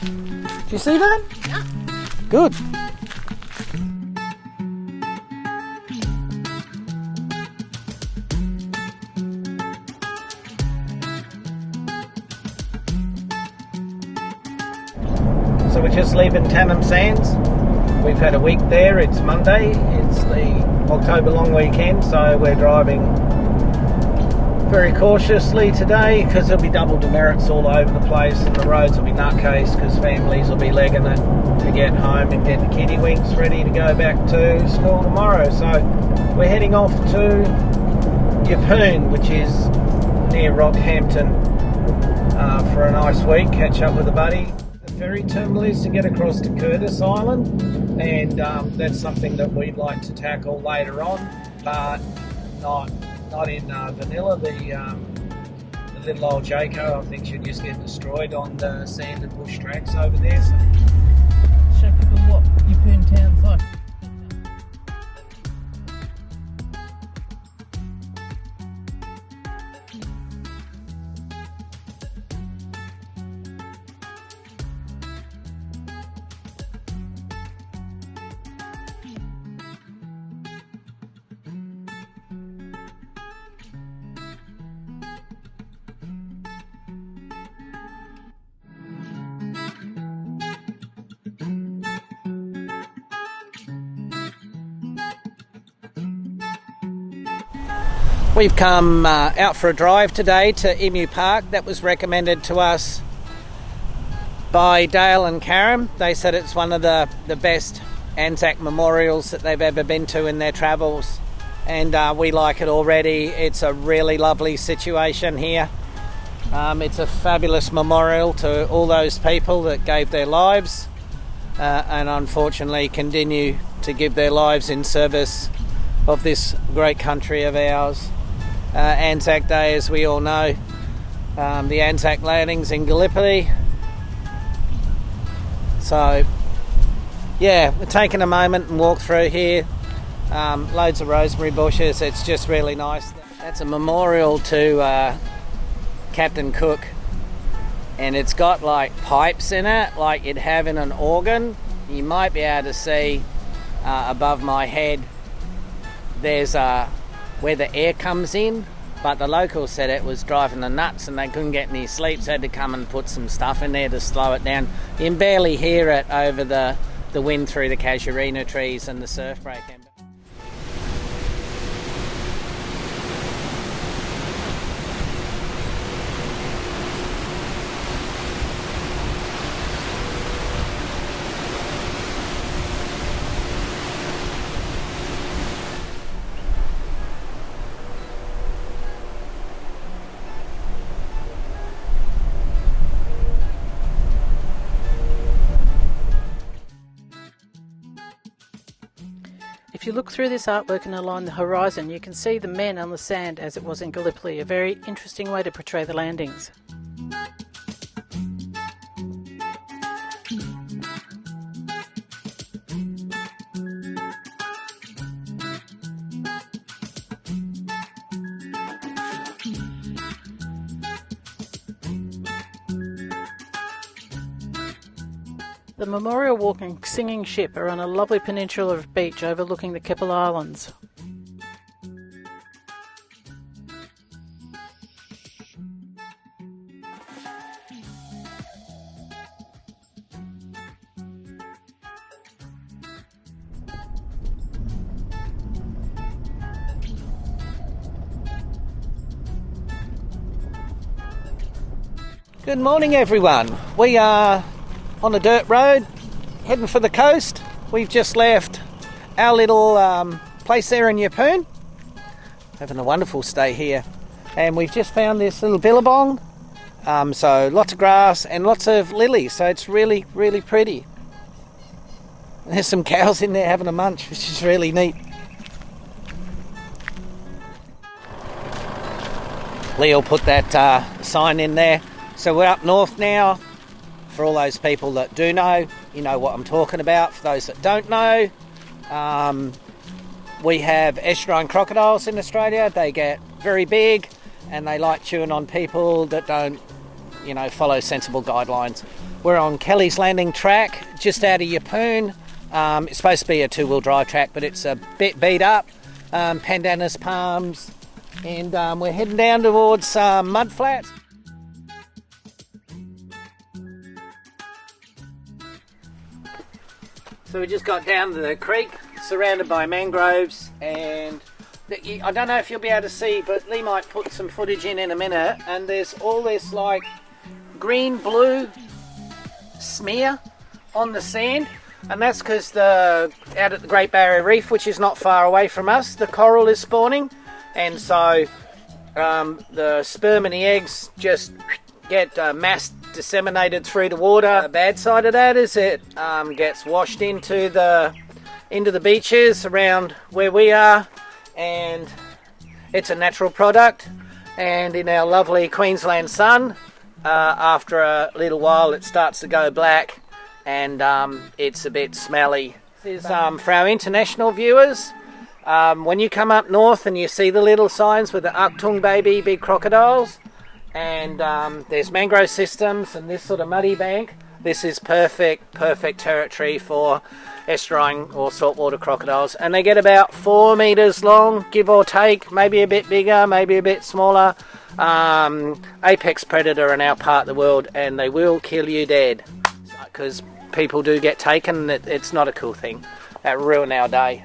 Do you see that? Yeah. Good. So we're just leaving Tannum Sands. We've had a week there. It's Monday. It's the October long weekend, so we're driving very cautiously today because there'll be double demerits all over the place and the roads will be nutcase because families will be legging it to get home and get the kiddie winks ready to go back to school tomorrow. So we're heading off to Yeppoon, which is near Rockhampton, for a nice week, catch up with a buddy. The ferry terminal is to get across to Curtis Island, and that's something that we'd like to tackle later on, but not in vanilla. The little old Jayco, I think, should just get destroyed on the sand and bush tracks over there. So Show people what Yeppoon town's like. we've come out for a drive today to Emu Park. That was recommended to us by Dale and Karen. They said it's one of the best Anzac memorials that they've ever been to in their travels, and we like it already. It's a really lovely situation here. It's a fabulous memorial to all those people that gave their lives and unfortunately continue to give their lives in service of this great country of ours. Anzac Day, as we all know, the Anzac landings in Gallipoli. So yeah, we're taking a moment and walk through here. Loads of rosemary bushes. It's just really nice. That's a memorial to Captain Cook, and it's got like pipes in it like you'd have in an organ. You might be able to see above my head there's where the air comes in, but the locals said it was driving them nuts and they couldn't get any sleep, so had to come and put some stuff in there to slow it down. You can barely hear it over the wind through the casuarina trees and the surf break. If you look through this artwork and along the horizon, you can see the men on the sand as it was in Gallipoli, a very interesting way to portray the landings. The memorial walk and singing ship are on a lovely peninsula of beach overlooking the Keppel Islands. Good morning, everyone. We are on a dirt road heading for the coast. We've just left our little place there in Yeppoon, having a wonderful stay here, and we've just found this little billabong, so lots of grass and lots of lilies, so it's really pretty. And there's some cows in there having a munch, which is really neat. Leo put that sign in there. So we're up north now. For all those people that do know, you know what I'm talking about. For those that don't know, we have estuarine crocodiles in Australia. They get very big and they like chewing on people that don't, follow sensible guidelines. We're on Kelly's Landing track, just out of Yeppoon. It's supposed to be a two-wheel drive track, but it's a bit beat up. Pandanus palms, and we're heading down towards mud flats. So we just got down to the creek, surrounded by mangroves, and I don't know if you'll be able to see, but Lee might put some footage in a minute, and there's all this like green-blue smear on the sand, and that's because out at the Great Barrier Reef, which is not far away from us, the coral is spawning, and so the sperm and the eggs just get mass disseminated through the water. The bad side of that is it gets washed into the beaches around where we are, and it's a natural product, and in our lovely Queensland sun, after a little while it starts to go black, and it's a bit smelly. This is for our international viewers. When you come up north and you see the little signs with the Achtung baby big crocodiles, and there's mangrove systems and this sort of muddy bank, this is perfect territory for estuarine or saltwater crocodiles, and they get about 4 meters long, give or take, maybe a bit bigger, maybe a bit smaller. Apex predator in our part of the world, and they will kill you dead, because people do get taken. It's not a cool thing. That ruin our day.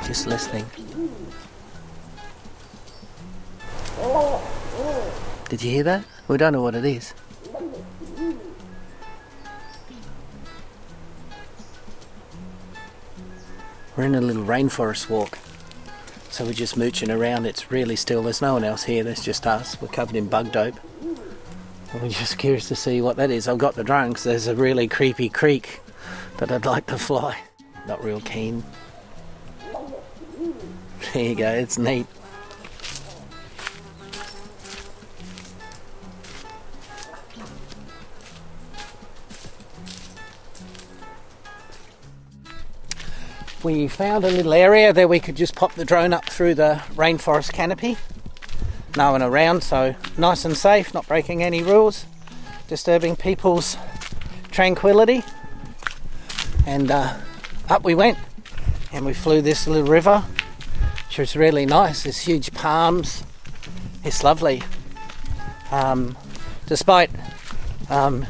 Just listening. Did you hear that? We don't know what it is. We're in a little rainforest walk, so we're just mooching around. It's really still. There's no one else here. There's just us. We're covered in bug dope. And we're just curious to see what that is. I've got the drone because there's a really creepy creek that I'd like to fly. Not real keen. There you go, it's neat. We found a little area that we could just pop the drone up through the rainforest canopy. No one around, so nice and safe, not breaking any rules, disturbing people's tranquility. And up we went, and we flew this little river, which was really nice. There's huge palms. It's lovely. Despite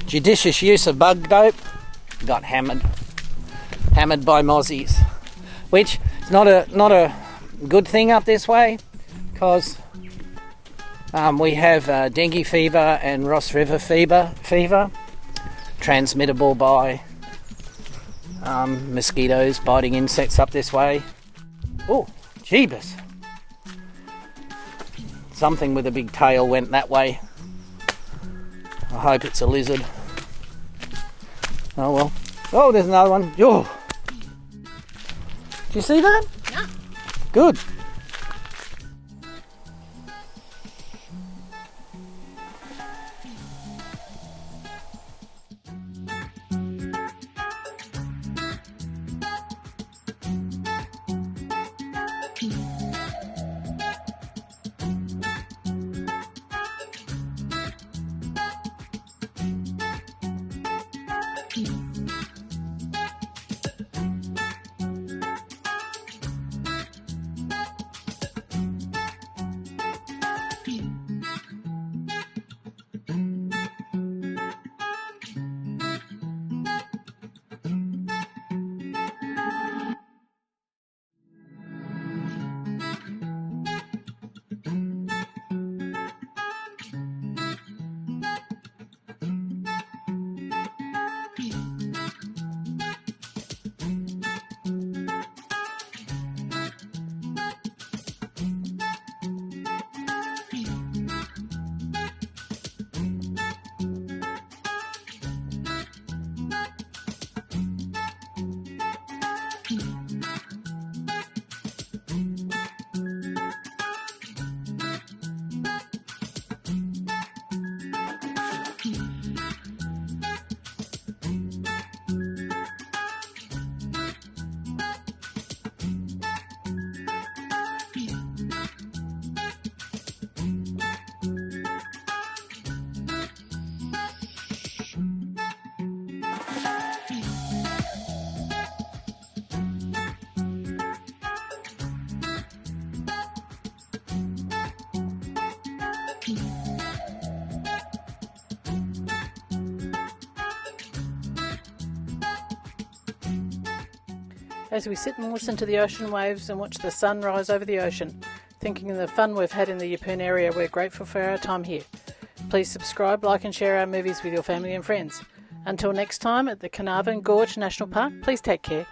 judicious use of bug dope, got hammered by mozzies, which is not a good thing up this way, because we have dengue fever and Ross River fever, transmittable by mosquitoes biting insects up this way. Oh, jeebus. Something with a big tail went that way. I hope it's a lizard. Oh well. Oh, there's another one. Oh. Did you see that? No. Good. as we sit and listen to the ocean waves and watch the sun rise over the ocean. Thinking of the fun we've had in the Yeppoon area, we're grateful for our time here. Please subscribe, like and share our movies with your family and friends. Until next time at the Carnarvon Gorge National Park, please take care.